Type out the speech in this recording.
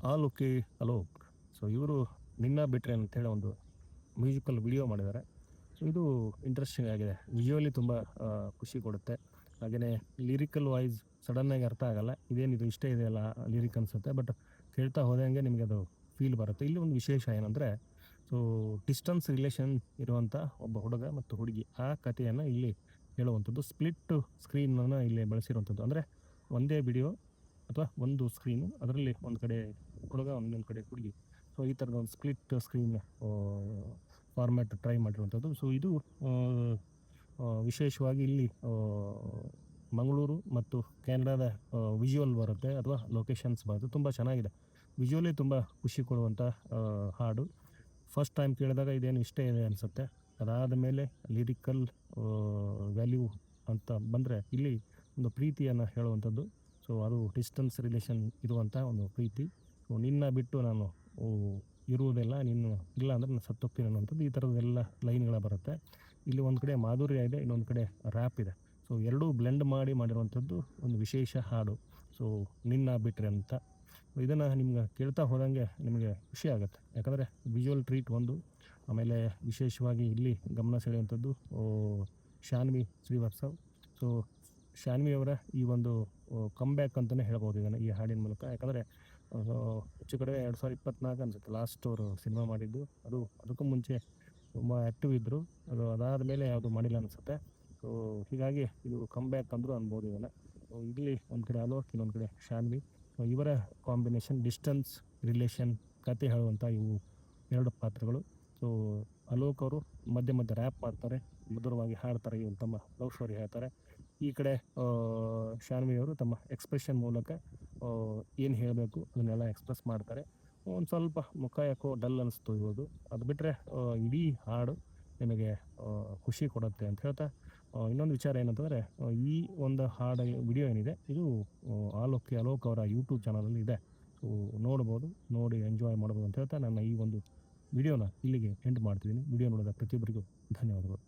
All okay Alok. So ಇವರು ನಿನ್ನ ಬಿಟ್ರೆ ಅಂತೇಳಿ ಒಂದು ಮ್ಯೂಸಿಕಲ್ ವಿಡಿಯೋ ಮಾಡಿದ್ದಾರೆ. ಸೊ ಇದು ಇಂಟ್ರೆಸ್ಟಿಂಗ್ ಆಗಿದೆ. ವಿಜುವಲಿ ತುಂಬ ಖುಷಿ ಕೊಡುತ್ತೆ. ಹಾಗೆಯೇ ಲಿರಿಕಲ್ ವಾಯ್ಸ್ ಸಡನ್ನಾಗಿ ಅರ್ಥ ಆಗಲ್ಲ. ಇದೇನಿದು ಇಷ್ಟೇ ಇದೆಯಲ್ಲ ಲಿರಿಕ್ ಅನಿಸುತ್ತೆ. ಬಟ್ ಕೇಳ್ತಾ ಹೋದಂಗೆ ನಿಮಗೆ ಅದು ಫೀಲ್ ಬರುತ್ತೆ. ಇಲ್ಲಿ ಒಂದು ವಿಶೇಷ ಏನಂದರೆ, ಸೊ ಡಿಸ್ಟನ್ಸ್ ರಿಲೇಷನ್ ಇರುವಂಥ ಒಬ್ಬ ಹುಡುಗ ಮತ್ತು ಹುಡುಗಿ ಆ ಕಥೆಯನ್ನು ಇಲ್ಲಿ ಹೇಳುವಂಥದ್ದು. ಸ್ಪ್ಲಿಟ್ ಸ್ಕ್ರೀನನ್ನು ಇಲ್ಲಿ ಬಳಸಿರುವಂಥದ್ದು. ಅಂದರೆ ಒಂದೇ ವಿಡಿಯೋ ಅಥವಾ ಒಂದು ಸ್ಕ್ರೀನು, ಅದರಲ್ಲಿ ಒಂದು ಕಡೆ ಹುಡುಗ ಒಂದೊಂದು ಕಡೆ ಹುಡುಗಿ. ಸೊ ಈ ಥರದ ಒಂದು ಸ್ಪ್ಲಿಟ್ ಸ್ಕ್ರೀನ್ ಫಾರ್ಮ್ಯಾಟ್ ಟ್ರೈ ಮಾಡಿರುವಂಥದ್ದು. ಸೊ ಇದು ವಿಶೇಷವಾಗಿ ಇಲ್ಲಿ ಮಂಗಳೂರು ಮತ್ತು ಕೆನಡಾದ ವಿಜುವಲ್ ಬರುತ್ತೆ ಅಥವಾ ಲೊಕೇಶನ್ಸ್ ಬರುತ್ತೆ. ತುಂಬ ಚೆನ್ನಾಗಿದೆ. ವಿಜುವಲಿ ತುಂಬ ಖುಷಿ ಕೊಡುವಂಥ ಹಾಡು. ಫಸ್ಟ್ ಟೈಮ್ ಕೇಳಿದಾಗ ಇದೇನು ಇಷ್ಟೇ ಇದೆ ಅನಿಸುತ್ತೆ. ಅದಾದ ಮೇಲೆ ಲಿರಿಕಲ್ ವ್ಯಾಲ್ಯೂ ಅಂತ ಬಂದರೆ ಇಲ್ಲಿ ಒಂದು ಪ್ರೀತಿಯನ್ನು ಹೇಳುವಂಥದ್ದು. ಸೊ ಅದು ಡಿಸ್ಟನ್ಸ್ ರಿಲೇಷನ್ ಇರುವಂಥ ಒಂದು ಪ್ರೀತಿ. ಸೊ ನಿನ್ನ ಬಿಟ್ಟು ನಾನು ಇರುವುದಿಲ್ಲ, ನೀನು ಇಲ್ಲ ಅಂದರೆ ನಾನು ಸತ್ತೋಗ್ತೀನಿ ಅನ್ನುವಂಥದ್ದು. ಈ ಥರದ್ದೆಲ್ಲ ಲೈನ್ಗಳ ಬರುತ್ತೆ. ಇಲ್ಲಿ ಒಂದು ಕಡೆ ಮಾಧುರ್ಯ ಇದೆ, ಇನ್ನೊಂದು ಕಡೆ ರ್ಯಾಪ್ ಇದೆ. ಸೊ ಎರಡೂ ಬ್ಲೆಂಡ್ ಮಾಡಿರುವಂಥದ್ದು ಒಂದು ವಿಶೇಷ ಹಾಡು. ಸೊ ನಿನ್ನ ಬಿಟ್ಟರೆ ಅಂತ. ಇದನ್ನು ನಿಮ್ಗೆ ಕೇಳ್ತಾ ಹೋದಂಗೆ ನಿಮಗೆ ಖುಷಿ ಆಗುತ್ತೆ. ಯಾಕಂದರೆ ವಿಜುವಲ್ ಟ್ರೀಟ್ ಒಂದು. ಆಮೇಲೆ ವಿಶೇಷವಾಗಿ ಇಲ್ಲಿ ಗಮನ ಸೆಳೆಯುವಂಥದ್ದು ಶಾನ್ವಿ ಶ್ರೀವಾತ್ಸವ್. ಸೊ ಶಾನ್ವಿಯವರ ಈ ಒಂದು ಕಮ್ಬ್ಯಾಕ್ ಅಂತಲೇ ಹೇಳ್ಬೋದು ಇದನ್ನು ಈ ಹಾಡಿನ ಮೂಲಕ. ಯಾಕಂದರೆ ಹೆಚ್ಚು ಕಡೆ 2024 ಅನಿಸುತ್ತೆ ಲಾಸ್ಟ್ ಅವರು ಸಿನಿಮಾ ಮಾಡಿದ್ದು. ಅದಕ್ಕೂ ಮುಂಚೆ ತುಂಬ ಆ್ಯಕ್ಟಿವ್ ಇದ್ದರು. ಅದಾದ ಮೇಲೆ ಯಾವುದು ಮಾಡಿಲ್ಲ ಅನಿಸುತ್ತೆ. ಸೊ ಹೀಗಾಗಿ ಇದು ಕಮ್ಬ್ಯಾಕ್ ಅಂದರೂ ಅನ್ಬೋದು ಇದನ್ನು. ಇಲ್ಲಿ ಒಂದು ಕಡೆ ಅಲೋಕ್, ಇನ್ನೊಂದು ಕಡೆ ಶಾನ್ವಿ. ಸೊ ಇವರ ಕಾಂಬಿನೇಷನ್ ಡಿಸ್ಟನ್ಸ್ ರಿಲೇಷನ್ ಕತೆ ಹೇಳುವಂಥ ಇವು ಎರಡು ಪಾತ್ರಗಳು. ಸೊ ಅಲೋಕ್ ಅವರು ಮಧ್ಯೆ ಮಧ್ಯೆ ರ್ಯಾಪ್ ಮಾಡ್ತಾರೆ, ಮಧುರವಾಗಿ ಹಾಡ್ತಾರೆ, ಇವರು ತಮ್ಮ ಲವ್ ಸ್ಟೋರಿ ಹೇಳ್ತಾರೆ. ಈ ಕಡೆ ಶಾನ್ವಿಯವರು ತಮ್ಮ ಎಕ್ಸ್ಪ್ರೆಷನ್ ಮೂಲಕ ಏನು ಹೇಳಬೇಕು ಅದನ್ನೆಲ್ಲ ಎಕ್ಸ್ಪ್ರೆಸ್ ಮಾಡ್ತಾರೆ. ಒಂದು ಸ್ವಲ್ಪ ಮುಖ ಯಾಕೋ ಡಲ್ ಅನ್ನಿಸ್ತು ಇರೋದು. ಅದು ಬಿಟ್ಟರೆ ಇಡೀ ಹಾಡು ನಿಮಗೆ ಖುಷಿ ಕೊಡುತ್ತೆ ಅಂತ ಹೇಳ್ತಾ, ಇನ್ನೊಂದು ವಿಚಾರ ಏನಂತಂದರೆ, ಈ ಒಂದು ಹಾಡು ವಿಡಿಯೋ ಏನಿದೆ ಇದು ಆಲ್ ಓಕೆ ಅಲೋಕ್ ಅವರ ಯೂಟ್ಯೂಬ್ ಚಾನಲಲ್ಲಿ ಇದೆ. ಸೊ ನೋಡ್ಬೋದು, ನೋಡಿ ಎಂಜಾಯ್ ಮಾಡ್ಬೋದು ಅಂತ ಹೇಳ್ತಾ ನನ್ನ ಈ ಒಂದು ವಿಡಿಯೋನ ಇಲ್ಲಿಗೆ ಎಂಡ್ ಮಾಡ್ತಿದ್ದೀನಿ. ವಿಡಿಯೋ ನೋಡಿದ ಪ್ರತಿಯೊಬ್ಬರಿಗೂ ಧನ್ಯವಾದಗಳು.